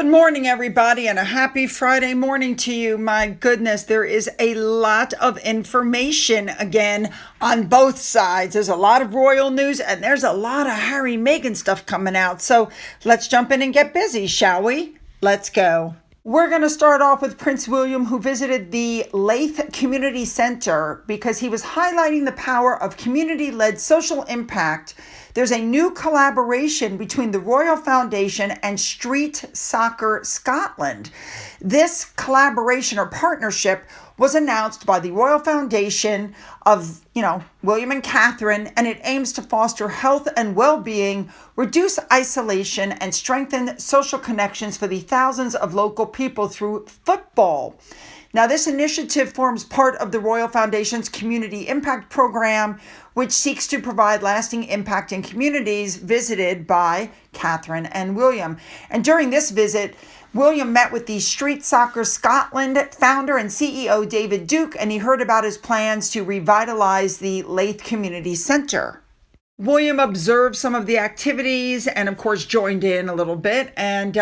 Good morning, everybody, and a happy Friday morning to you. My goodness, there is a lot of information again on both sides. There's a lot of royal news and there's a lot of Harry Meghan stuff coming out. So let's jump in and get busy, shall we? Let's go. We're going to start off with Prince William, who visited the Leith Community Center because he was highlighting the power of community-led social impact. There's a new collaboration between the Royal Foundation and Street Soccer Scotland. This collaboration or partnership was announced by the Royal Foundation of, William and Catherine, and it aims to foster health and well-being, reduce isolation, and strengthen social connections for the thousands of local people through football. Now, this initiative forms part of the Royal Foundation's Community Impact Program, which seeks to provide lasting impact in communities visited by Catherine and William. And during this visit, William met with the Street Soccer Scotland founder and CEO David Duke, and he heard about his plans to revitalize the Leith Community Center. William observed some of the activities and, of course, joined in a little bit and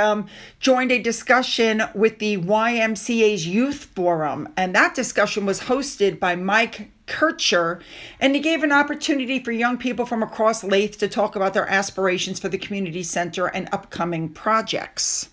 joined a discussion with the YMCA's Youth Forum. And that discussion was hosted by Mike Gettr, and he gave an opportunity for young people from across Leith to talk about their aspirations for the community center and upcoming projects.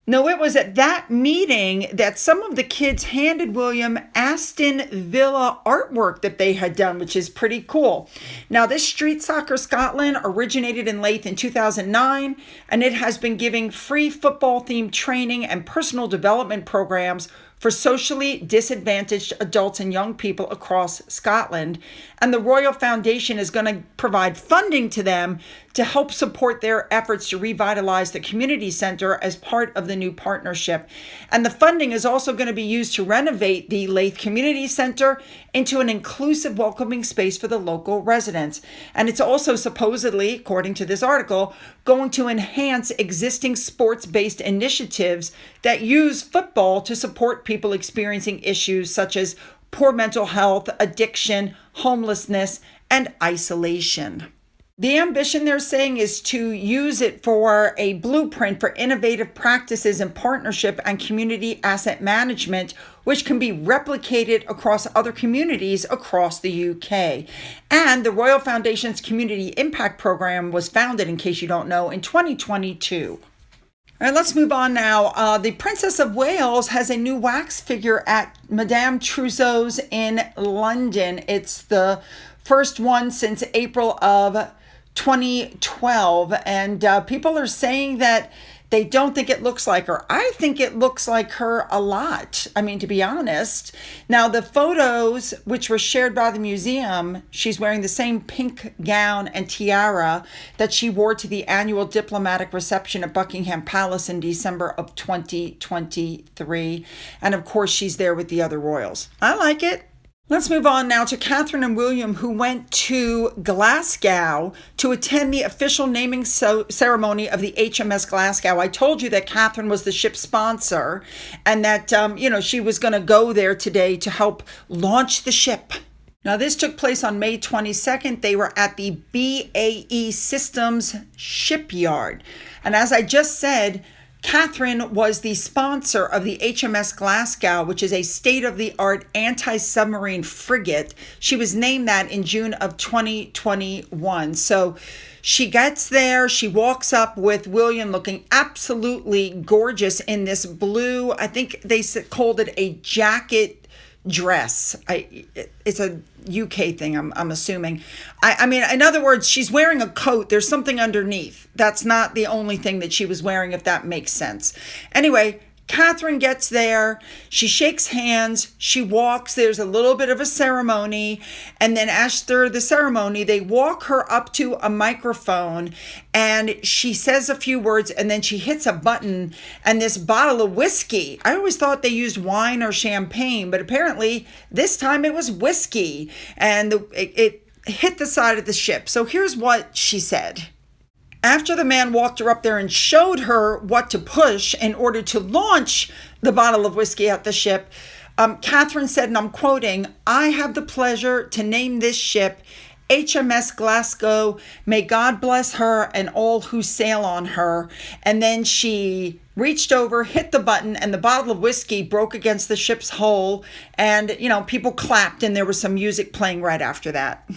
Now, it was at that meeting that some of the kids handed William Aston Villa artwork that they had done, which is pretty cool. Now, this Street Soccer Scotland originated in Leith in 2009, and it has been giving free football-themed training and personal development programs for socially disadvantaged adults and young people across Scotland. And the Royal Foundation is going to provide funding to them to help support their efforts to revitalize the community center as part of the new partnership. And the funding is also going to be used to renovate the Leith Community Center into an inclusive, welcoming space for the local residents. And it's also supposedly, according to this article, going to enhance existing sports-based initiatives that use football to support people experiencing issues such as poor mental health, addiction, homelessness, and isolation. The ambition, they're saying, is to use it for a blueprint for innovative practices in partnership and community asset management, which can be replicated across other communities across the UK. And the Royal Foundation's Community Impact Program was founded, in case you don't know, in 2022. All right, let's move on now. The Princess of Wales has a new wax figure at Madame Tussauds in London. It's the first one since April of 2012, and people are saying that they don't think it looks like her. I think it looks like her a lot, to be honest. Now, the photos, which were shared by the museum, she's wearing the same pink gown and tiara that she wore to the annual diplomatic reception at Buckingham Palace in December of 2023. And of course, she's there with the other royals. I like it. Let's move on now to Catherine and William, who went to Glasgow to attend the official naming ceremony of the HMS Glasgow. I told you that Catherine was the ship's sponsor and that, she was going to go there today to help launch the ship. Now, this took place on May 22nd. They were at the BAE Systems shipyard. And as I just said, Catherine was the sponsor of the HMS Glasgow, which is a state-of-the-art anti-submarine frigate. She was named that in June of 2021. So she gets there, she walks up with William looking absolutely gorgeous in this blue, I think they called it a jacket dress. It's a UK thing, I'm assuming. In other words, she's wearing a coat. There's something underneath. That's not the only thing that she was wearing, if that makes sense. Anyway, Catherine gets there, she shakes hands, she walks, there's a little bit of a ceremony, and then after the ceremony, they walk her up to a microphone, and she says a few words, and then she hits a button, and this bottle of whiskey, I always thought they used wine or champagne, but apparently this time it was whiskey, and it hit the side of the ship. So here's what she said. After the man walked her up there and showed her what to push in order to launch the bottle of whiskey at the ship, Catherine said, and I'm quoting, "I have the pleasure to name this ship HMS Glasgow. May God bless her and all who sail on her." And then she reached over, hit the button, and the bottle of whiskey broke against the ship's hull. And, people clapped, and there was some music playing right after that.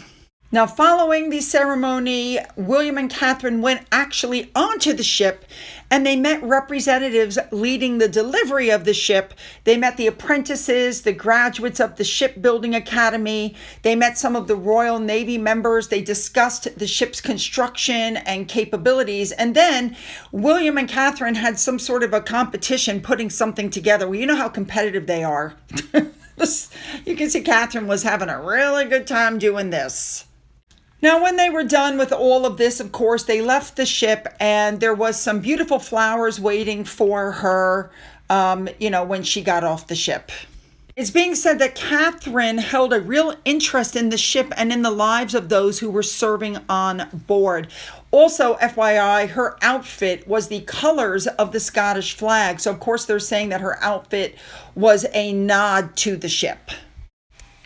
Now, following the ceremony, William and Catherine went actually onto the ship, and they met representatives leading the delivery of the ship. They met the apprentices, the graduates of the Shipbuilding Academy. They met some of the Royal Navy members. They discussed the ship's construction and capabilities. And then William and Catherine had some sort of a competition putting something together. Well, you know how competitive they are. You can see Catherine was having a really good time doing this. Now, when they were done with all of this, of course, they left the ship, and there was some beautiful flowers waiting for her, when she got off the ship. It's being said that Catherine held a real interest in the ship and in the lives of those who were serving on board. Also, FYI, her outfit was the colors of the Scottish flag. So, of course, they're saying that her outfit was a nod to the ship.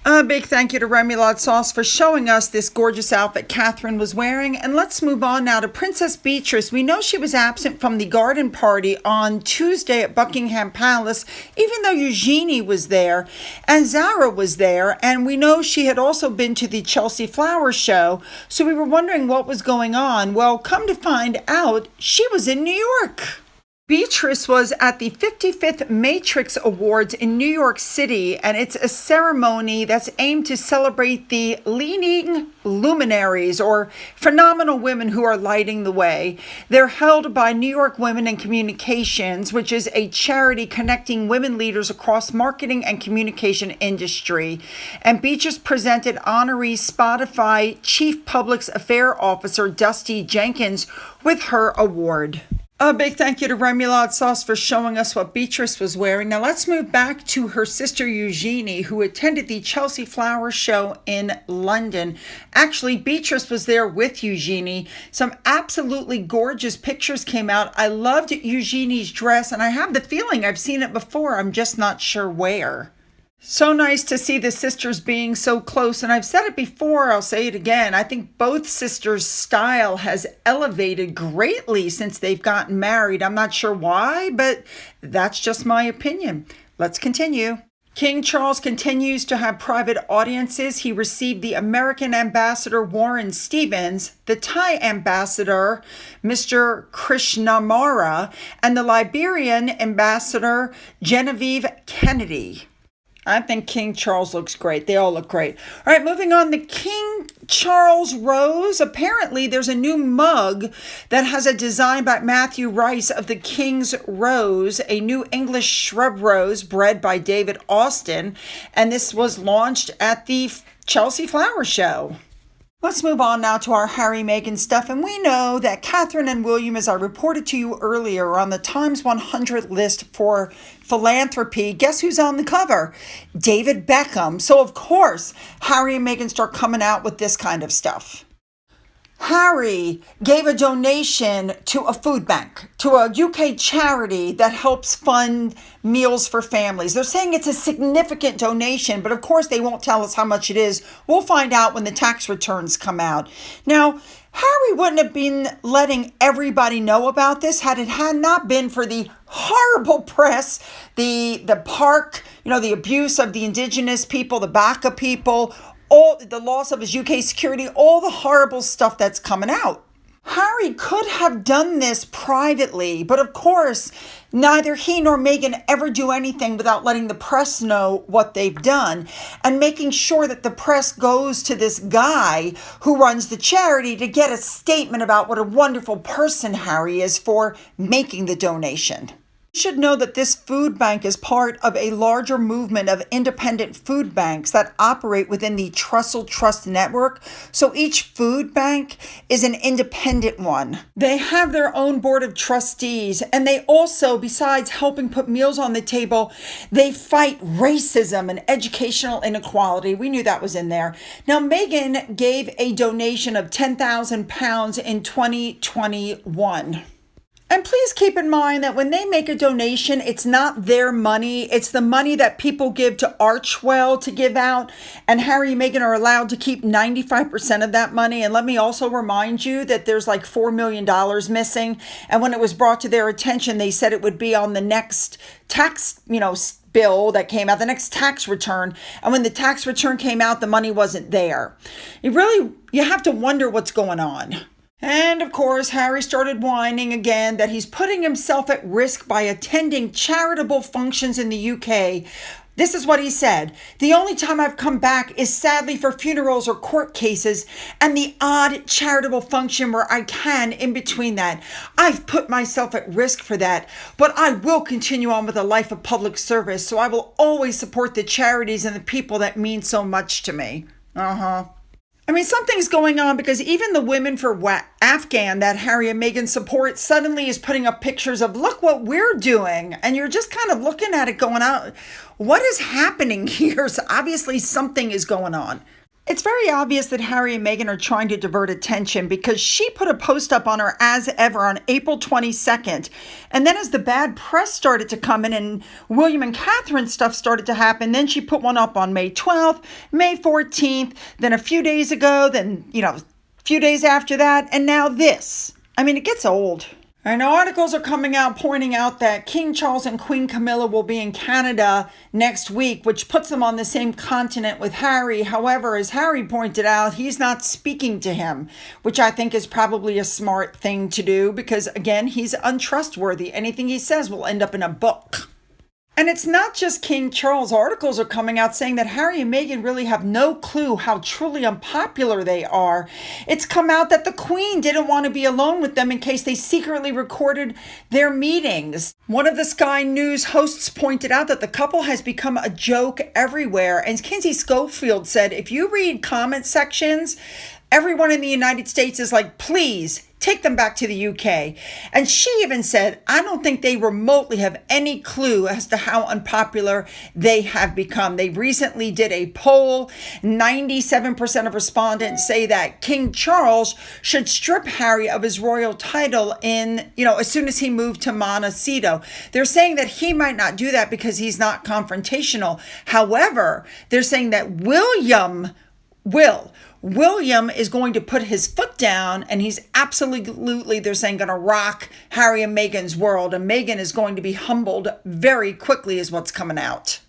A big thank you to Remoulade Sauce for showing us this gorgeous outfit Catherine was wearing. And let's move on now to Princess Beatrice. We know she was absent from the garden party on Tuesday at Buckingham Palace, even though Eugenie was there and Zara was there. And we know she had also been to the Chelsea Flower Show. So we were wondering what was going on. Well, come to find out, she was in New York. Beatrice was at the 55th Matrix Awards in New York City, and it's a ceremony that's aimed to celebrate the leading luminaries or phenomenal women who are lighting the way. They're held by New York Women in Communications, which is a charity connecting women leaders across marketing and communication industry. And Beatrice presented honoree Spotify Chief Public Affairs Officer Dusty Jenkins with her award. A big thank you to Remoulade Sauce for showing us what Beatrice was wearing. Now let's move back to her sister Eugenie, who attended the Chelsea Flower Show in London. Actually, Beatrice was there with Eugenie. Some absolutely gorgeous pictures came out. I loved Eugenie's dress, and I have the feeling I've seen it before. I'm just not sure where. So nice to see the sisters being so close. And I've said it before, I'll say it again. I think both sisters' style has elevated greatly since they've gotten married. I'm not sure why, but that's just my opinion. Let's continue. King Charles continues to have private audiences. He received the American ambassador Warren Stevens, the Thai ambassador Mr. Krishnamara, and the Liberian ambassador Genevieve Kennedy. I think King Charles looks great. They all look great. All right, moving on. The King Charles Rose. Apparently, there's a new mug that has a design by Matthew Rice of the King's Rose, a new English shrub rose bred by David Austin. And this was launched at the Chelsea Flower Show. Let's move on now to our Harry Meghan stuff. And we know that Catherine and William, as I reported to you earlier, are on the Times 100 list for philanthropy. Guess who's on the cover? David Beckham. So, of course, Harry and Meghan start coming out with this kind of stuff. Harry gave a donation to a food bank, to a UK charity that helps fund meals for families. They're saying it's a significant donation, but of course they won't tell us how much it is. We'll find out when the tax returns come out. Now, Harry wouldn't have been letting everybody know about this had it had not been for the horrible press, the park, the abuse of the indigenous people, the Baka people, all the loss of his UK security, all the horrible stuff that's coming out. Harry could have done this privately, but of course, neither he nor Meghan ever do anything without letting the press know what they've done and making sure that the press goes to this guy who runs the charity to get a statement about what a wonderful person Harry is for making the donation. You should know that this food bank is part of a larger movement of independent food banks that operate within the Trussell Trust network. So each food bank is an independent one. They have their own board of trustees, and they also, besides helping put meals on the table, they fight racism and educational inequality. We knew that was in there. Now, Meghan gave a donation of £10,000 in 2021. And please keep in mind that when they make a donation, it's not their money. It's the money that people give to Archwell to give out. And Harry and Meghan are allowed to keep 95% of that money. And let me also remind you that there's like $4 million missing. And when it was brought to their attention, they said it would be on the next tax, bill that came out, the next tax return. And when the tax return came out, the money wasn't there. You have to wonder what's going on. And of course, Harry started whining again that he's putting himself at risk by attending charitable functions in the UK. This is what he said. The only time I've come back is sadly for funerals or court cases and the odd charitable function where I can in between that. I've put myself at risk for that, but I will continue on with a life of public service, so I will always support the charities and the people that mean so much to me. Something's going on because even the Women for Afghan that Harry and Meghan support suddenly is putting up pictures of, look what we're doing. And you're just kind of looking at it going out. What is happening here? So obviously something is going on. It's very obvious that Harry and Meghan are trying to divert attention because she put a post up on her As Ever on April 22nd. And then as the bad press started to come in and William and Catherine stuff started to happen, then she put one up on May 12th, May 14th, then a few days ago, then, a few days after that, and now this. It gets old. And articles are coming out pointing out that King Charles and Queen Camilla will be in Canada next week, which puts them on the same continent with Harry. However, as Harry pointed out, he's not speaking to him, which I think is probably a smart thing to do because, again, he's untrustworthy. Anything he says will end up in a book. And it's not just King Charles. Articles are coming out saying that Harry and Meghan really have no clue how truly unpopular they are. It's come out that the Queen didn't want to be alone with them in case they secretly recorded their meetings. One of the Sky News hosts pointed out that the couple has become a joke everywhere. And Kinsey Schofield said, if you read comment sections, everyone in the United States is like, please take them back to the UK. And she even said, I don't think they remotely have any clue as to how unpopular they have become. They recently did a poll. 97% of respondents say that King Charles should strip Harry of his royal title as soon as he moved to Montecito. They're saying that he might not do that because he's not confrontational. However, they're saying that William is going to put his foot down, and he's absolutely, they're saying, going to rock Harry and Meghan's world. And Meghan is going to be humbled very quickly is what's coming out.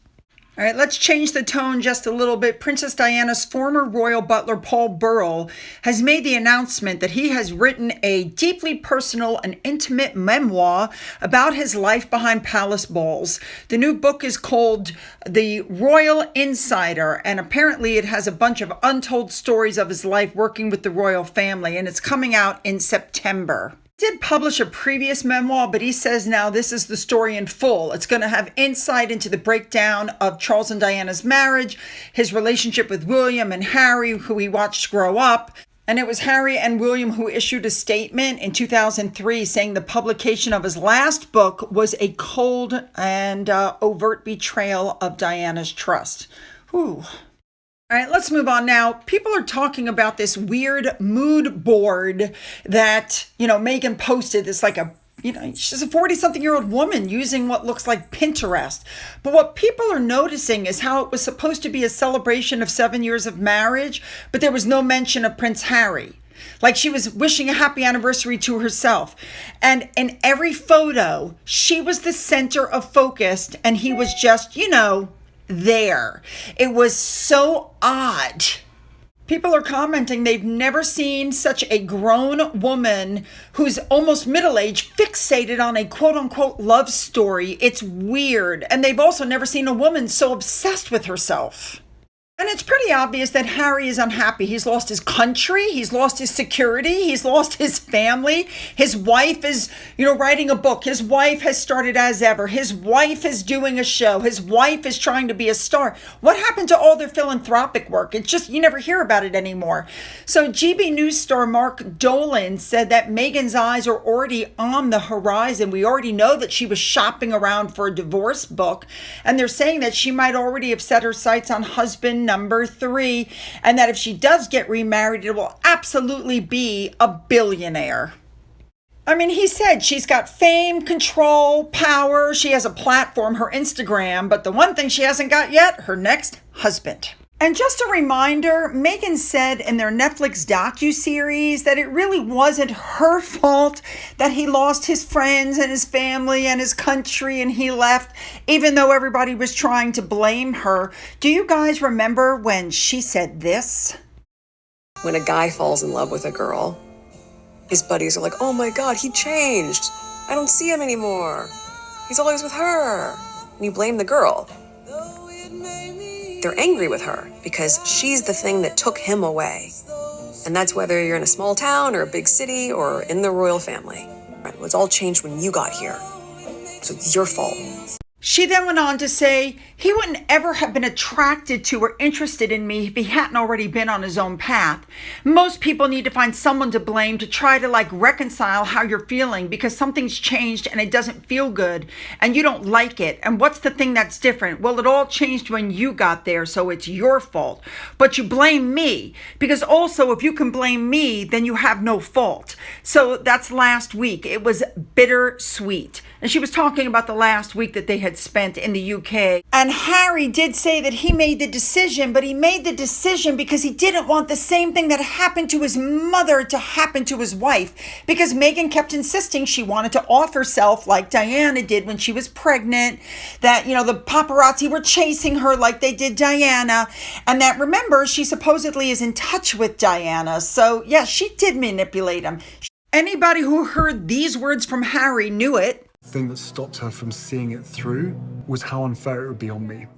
All right, let's change the tone just a little bit. Princess Diana's former royal butler, Paul Burrell, has made the announcement that he has written a deeply personal and intimate memoir about his life behind palace balls. The new book is called The Royal Insider, and apparently it has a bunch of untold stories of his life working with the royal family, and it's coming out in September. He did publish a previous memoir, but he says now this is the story in full. It's going to have insight into the breakdown of Charles and Diana's marriage, his relationship with William and Harry, who he watched grow up. And it was Harry and William who issued a statement in 2003 saying the publication of his last book was a cold and overt betrayal of Diana's trust. Whew. All right, let's move on now. People are talking about this weird mood board that, Meghan posted. It's like she's a 40-something-year-old woman using what looks like Pinterest. But what people are noticing is how it was supposed to be a celebration of 7 years of marriage, but there was no mention of Prince Harry. Like she was wishing a happy anniversary to herself. And in every photo, she was the center of focus, and he was just, there. It was so odd. People are commenting they've never seen such a grown woman who's almost middle-aged fixated on a quote-unquote love story. It's weird. And they've also never seen a woman so obsessed with herself. And it's pretty obvious that Harry is unhappy. He's lost his country. He's lost his security. He's lost his family. His wife is, writing a book. His wife has started As Ever. His wife is doing a show. His wife is trying to be a star. What happened to all their philanthropic work? It's just, you never hear about it anymore. So GB News star Mark Dolan said that Meghan's eyes are already on the horizon. We already know that she was shopping around for a divorce book. And they're saying that she might already have set her sights on husband number 3, and that if she does get remarried, it will absolutely be a billionaire. I mean, he said she's got fame, control, power. She has a platform, her Instagram, but the one thing she hasn't got yet, her next husband. And just a reminder, Meghan said in their Netflix docuseries that it really wasn't her fault that he lost his friends and his family and his country and he left, even though everybody was trying to blame her. Do you guys remember when she said this? When a guy falls in love with a girl, his buddies are like, oh my God, he changed. I don't see him anymore. He's always with her. And you blame the girl. They're angry with her because she's the thing that took him away. And that's whether you're in a small town or a big city or in the royal family. It's all changed when you got here. So it's your fault. She then went on to say, he wouldn't ever have been attracted to or interested in me if he hadn't already been on his own path. Most people need to find someone to blame to try to reconcile how you're feeling because something's changed and it doesn't feel good and you don't like it. And what's the thing that's different? Well, it all changed when you got there, so it's your fault. But you blame me because also if you can blame me, then you have no fault. So that's last week. It was bittersweet. And she was talking about the last week that they had spent in the UK. And Harry did say that he made the decision, but he made the decision because he didn't want the same thing that happened to his mother to happen to his wife. Because Meghan kept insisting she wanted to off herself like Diana did when she was pregnant. That, the paparazzi were chasing her like they did Diana. And that, remember, she supposedly is in touch with Diana. So, yeah, she did manipulate him. Anybody who heard these words from Harry knew it. The thing that stopped her from seeing it through was how unfair it would be on me.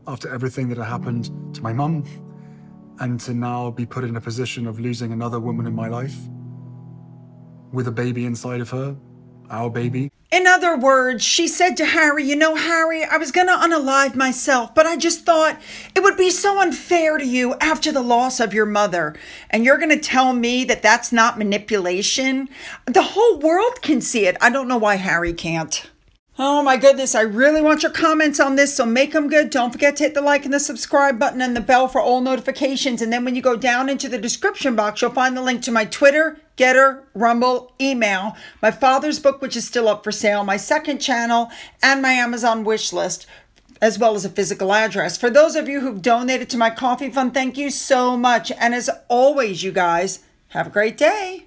After everything that had happened to my mum, and to now be put in a position of losing another woman in my life, with a baby inside of her, our baby. In other words, she said to Harry, Harry, I was going to unalive myself, but I just thought it would be so unfair to you after the loss of your mother. And you're going to tell me that that's not manipulation? The whole world can see it. I don't know why Harry can't. Oh my goodness, I really want your comments on this, so make them good. Don't forget to hit the like and the subscribe button and the bell for all notifications. And then when you go down into the description box, you'll find the link to my Twitter, Gettr, Rumble, email, my father's book, which is still up for sale, my second channel, and my Amazon wish list, as well as a physical address. For those of you who've donated to my coffee fund, thank you so much. And as always, you guys, have a great day.